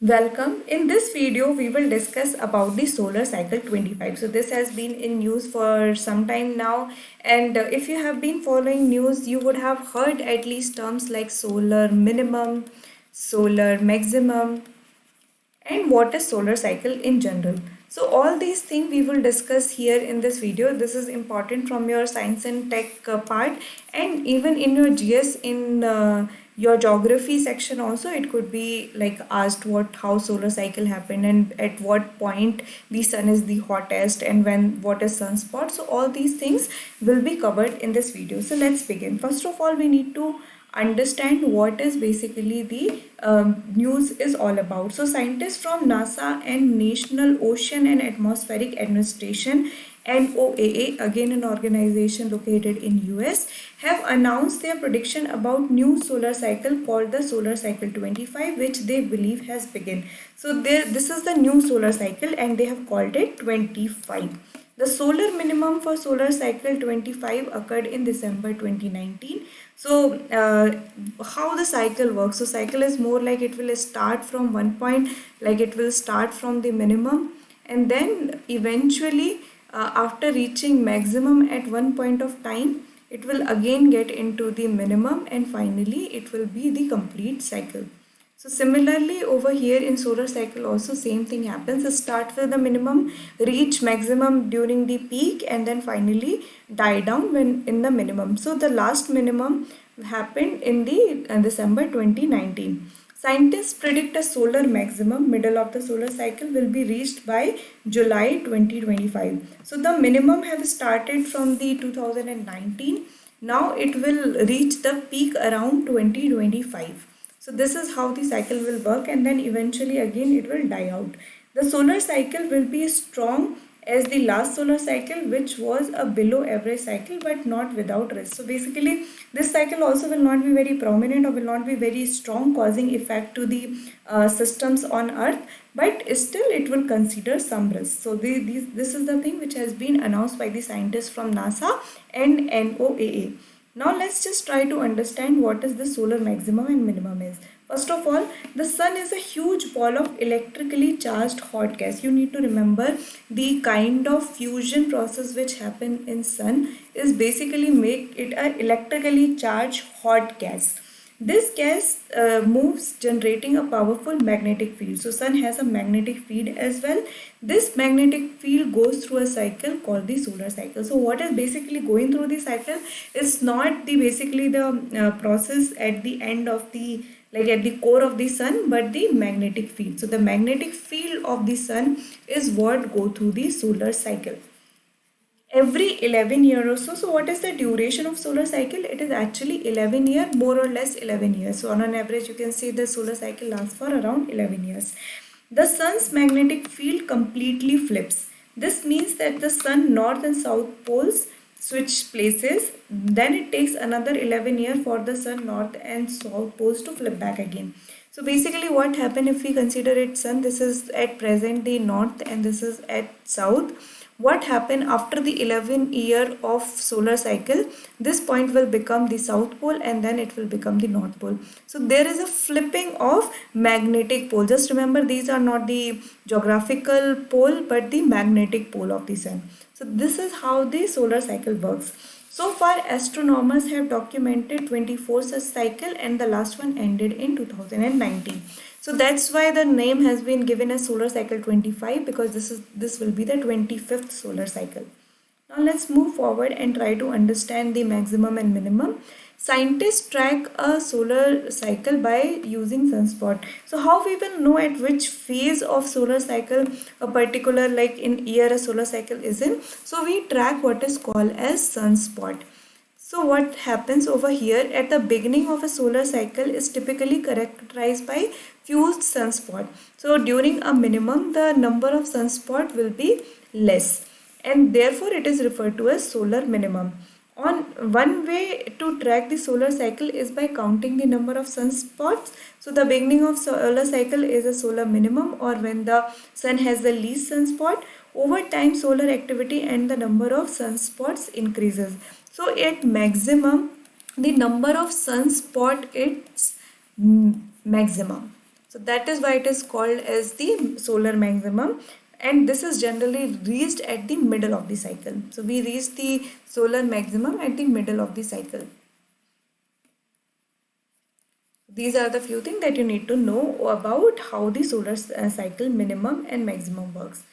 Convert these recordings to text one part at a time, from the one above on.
Welcome. In this video, we will discuss about the solar cycle 25. So this has been in news for some time now, and if you have been following news, you would have heard at least terms like solar minimum, solar maximum, and what is solar cycle in general. So all these things we will discuss here in this video. This is important from your science and tech part, and even in your GS in your geography section also it could be like asked what how solar cycle happened and at what point the sun is the hottest and when what is sunspot. So all these things will be covered in this video. So let's begin. First of all, we need to understand what is basically the news is all about. So scientists from NASA and National Ocean and Atmospheric Administration NOAA, again an organization located in US, have announced their prediction about new solar cycle called the solar cycle 25, which they believe has begun. So this is the new solar cycle and they have called it 25. The solar minimum for solar cycle 25 occurred in December 2019. So, how the cycle works? So, cycle is more like it will start from one point, like it will start from the minimum, and then eventually, after reaching maximum at one point of time, it will again get into the minimum, and finally, it will be the complete cycle. So similarly over here in solar cycle also same thing happens. It starts with the minimum, reach maximum during the peak and then finally die down when in the minimum. So the last minimum happened in the December 2019. Scientists predict a solar maximum middle of the solar cycle will be reached by July 2025. So the minimum have started from the 2019. Now it will reach the peak around 2025. So this is how the cycle will work and then eventually again it will die out. The solar cycle will be strong as the last solar cycle, which was a below average cycle but not without risk. So basically this cycle also will not be very prominent or will not be very strong, causing effect to the systems on earth, but still it will consider some risk. So this is the thing which has been announced by the scientists from NASA and NOAA. Now let's just try to understand what is the solar maximum and minimum is. First of all, the sun is a huge ball of electrically charged hot gas. You need to remember the kind of fusion process which happen in sun is basically make it a electrically charged hot gas. This gas moves generating a powerful magnetic field. So sun has a magnetic field as well. This magnetic field goes through a cycle called the solar cycle. So what is basically going through the cycle is not the basically the process at the end of the like at the core of the sun, but the magnetic field. So the magnetic field of the sun is what go through the solar cycle every 11 years or so. So what is the duration of solar cycle? It is actually 11 year, more or less 11 years. So on an average you can see the solar cycle lasts for around 11 years. The sun's magnetic field completely flips. This means that the sun north and south poles switch places. Then it takes another 11 years for the sun north and south poles to flip back again. So basically what happened if we consider it sun, this is at present the north and this is at south. What happened after the 11 year of solar cycle, this point will become the south pole and then it will become the north pole. So there is a flipping of magnetic pole. Just remember these are not the geographical pole but the magnetic pole of the sun. So this is how the solar cycle works. So far, astronomers have documented 24 such cycle and the last one ended in 2019. So that's why the name has been given as solar cycle 25 because this will be the 25th solar cycle. Now let's move forward and try to understand the maximum and minimum. Scientists track a solar cycle by using sunspot. So how we will know at which phase of solar cycle a particular like in year a solar cycle is in? So we track what is called as sunspot. So what happens over here at the beginning of a solar cycle is typically characterized by fused sunspot. So during a minimum the number of sunspot will be less and therefore it is referred to as solar minimum. On one way to track the solar cycle is by counting the number of sunspots. So the beginning of solar cycle is a solar minimum or when the sun has the least sunspot. Over time solar activity and the number of sunspots increases. So at maximum the number of sunspot is maximum. So that is why it is called as the solar maximum, and this is generally reached at the middle of the cycle. So we reach the solar maximum at the middle of the cycle. These are the few things that you need to know about how the solar cycle minimum and maximum works.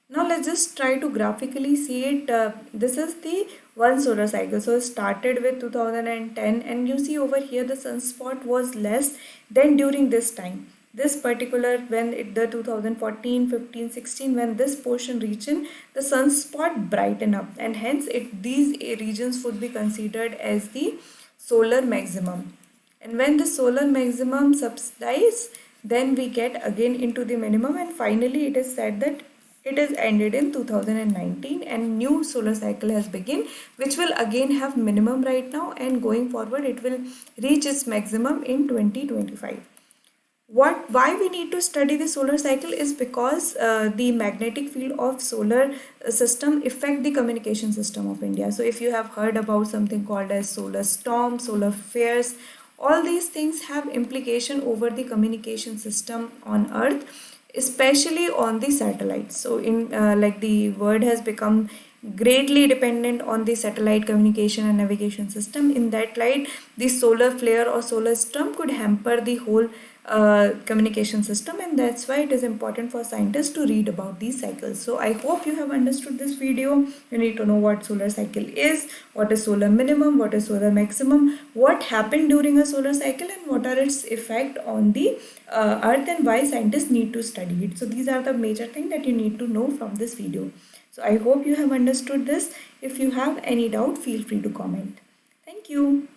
Now let's just try to graphically see it. This is the one solar cycle. So it started with 2010, and you see over here the sunspot was less than during this time. This particular, when the 2014, 15, 16, when this portion region, the sunspot brighten up, and hence these regions would be considered as the solar maximum. And when the solar maximum subsides, then we get again into the minimum, and finally it is said that it is ended in 2019 and new solar cycle has begun, which will again have minimum right now, and going forward it will reach its maximum in 2025. Why we need to study the solar cycle is because the magnetic field of solar system affect the communication system of India. So if you have heard about something called as solar storm, solar flares, all these things have implication over the communication system on earth, especially on the satellites. So in like the world has become greatly dependent on the satellite communication and navigation system. In that light, the solar flare or solar storm could hamper the whole communication system, and that's why it is important for scientists to read about these cycles. So I hope you have understood this video. You need to know what solar cycle is, what is solar minimum, what is solar maximum, what happened during a solar cycle, and what are its effect on the earth, and why scientists need to study it. So these are the major things that you need to know from this video. So I hope you have understood this. If you have any doubt, feel free to comment. Thank you.